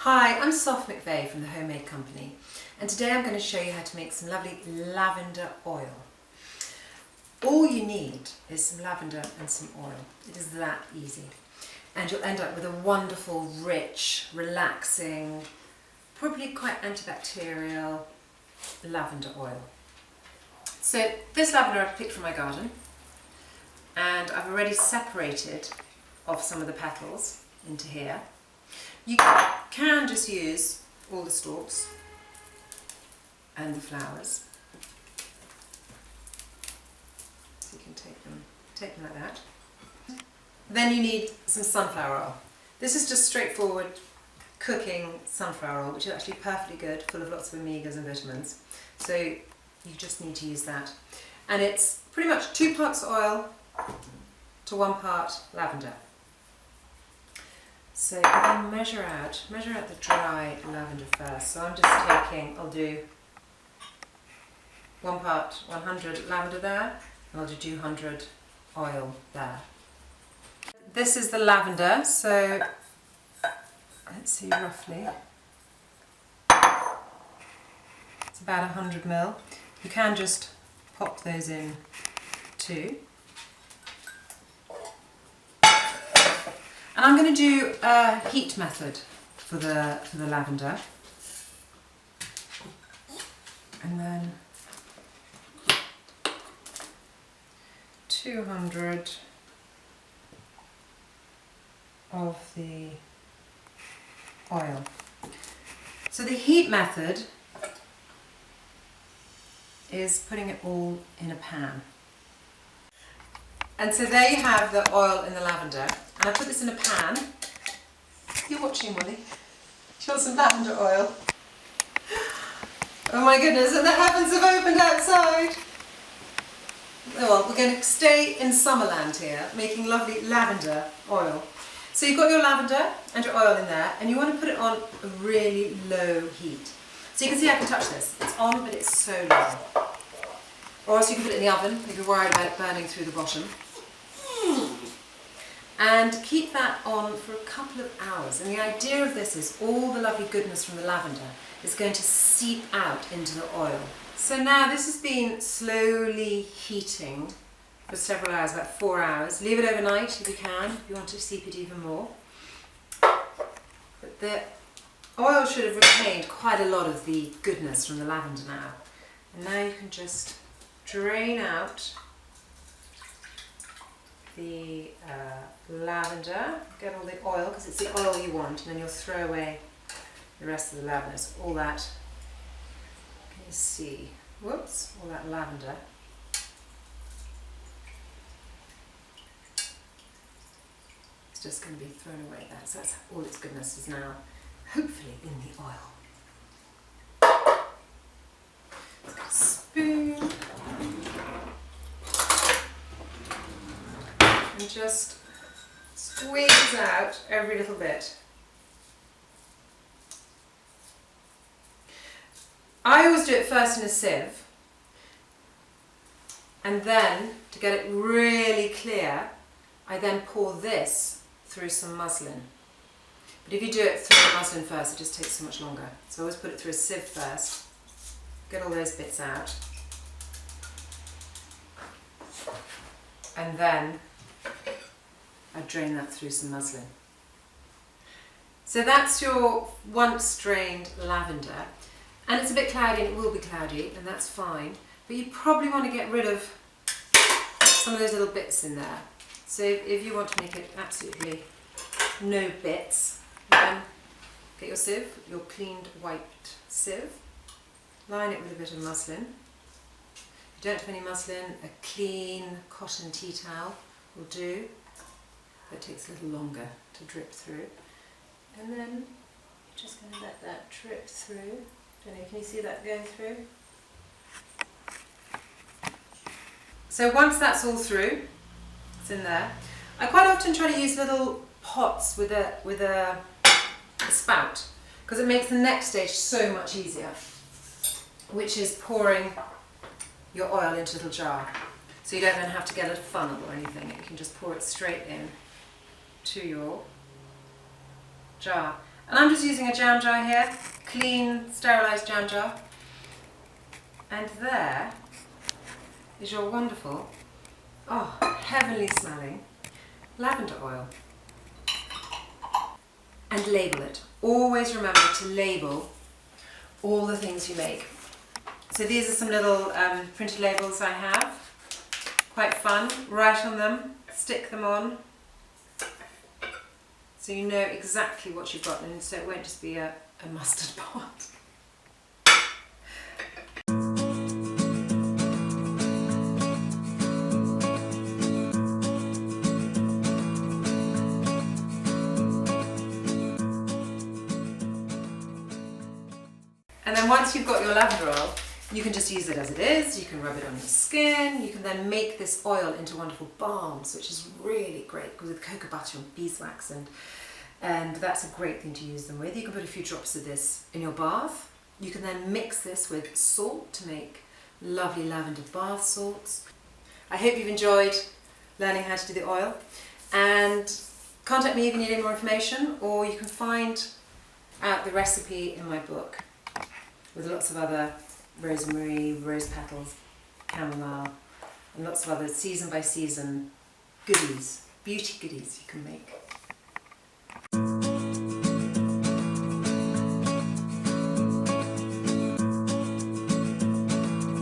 Hi, I'm Sof McVeigh from the Homemade Company, and today I'm going to show you how to make some lovely lavender oil. All you need is some lavender and some oil. It is that easy. And you'll end up with a wonderful, rich, relaxing, probably quite antibacterial lavender oil. So this lavender I've picked from my garden, and I've already separated off some of the petals into here. You can just use all the stalks and the flowers. So you can take them like that. Then you need some sunflower oil. This is just straightforward cooking sunflower oil, which is actually perfectly good, full of lots of omegas and vitamins. So you just need to use that. And it's pretty much 2 parts oil to 1 part lavender. So you can measure out the dry lavender first. So I'm just taking, I'll do 1 part 100 lavender there, and I'll do 200 oil there. This is the lavender, so let's see roughly. It's about 100 ml. You can just pop those in too. And I'm going to do a heat method for the lavender, and then 200 of the oil. So the heat method is putting it all in a pan. And so there you have the oil in the lavender, and I put this in a pan. You're watching, Molly. Do you want some lavender oil? Oh my goodness, and the heavens have opened outside. Oh well, we're going to stay in Summerland here, making lovely lavender oil. So you've got your lavender and your oil in there, and you want to put it on a really low heat. So you can see I can touch this. It's on, but it's so low. Or else you can put it in the oven if you're worried about it burning through the bottom. And keep that on for a couple of hours. And the idea of this is all the lovely goodness from the lavender is going to seep out into the oil. So now this has been slowly heating for several hours, about 4 hours. Leave it overnight if you can, if you want to seep it even more. But the oil should have retained quite a lot of the goodness from the lavender now. And now you can just drain out the lavender, get all the oil, because it's the oil you want, and then you'll throw away the rest of the lavender. So all that, can you see, whoops, all that lavender. It's just going to be thrown away there. So that's all its goodness is now, hopefully, in the oil. Let's get a spoon. And just squeeze out every little bit. I always do it first in a sieve, and then to get it really clear, I then pour this through some muslin. But if you do it through muslin first, it just takes so much longer. So I always put it through a sieve first, get all those bits out, and then I drain that through some muslin. So that's your once drained lavender, and it's a bit cloudy, and it will be cloudy, and that's fine, but you probably want to get rid of some of those little bits in there. So if you want to make it absolutely no bits, then get your sieve, your cleaned white sieve, line it with a bit of muslin. If you don't have any muslin, a clean cotton tea towel will do. It takes a little longer to drip through, and then you're just going to let that drip through. Don't know, can you see that going through? So once that's all through, it's in there. I quite often try to use little pots with a spout, because it makes the next stage so much easier, which is pouring your oil into a little jar. So you don't then have to get a funnel or anything, you can just pour it straight in to your jar. And I'm just using a jam jar here, clean, sterilised jam jar. And there is your wonderful, heavenly smelling lavender oil. And label it. Always remember to label all the things you make. So these are some little printed labels I have. Quite fun. Write on them, stick them on, so you know exactly what you've got, and so it won't just be a mustard pot. And then once you've got your lavender oil, you can just use it as it is, you can rub it on your skin, you can then make this oil into wonderful balms, which is really great with cocoa butter and beeswax, and that's a great thing to use them with. You can put a few drops of this in your bath. You can then mix this with salt to make lovely lavender bath salts. I hope you've enjoyed learning how to do the oil, and contact me if you need any more information, or you can find out the recipe in my book with lots of other rosemary, rose petals, chamomile, and lots of other season by season goodies, beauty goodies you can make.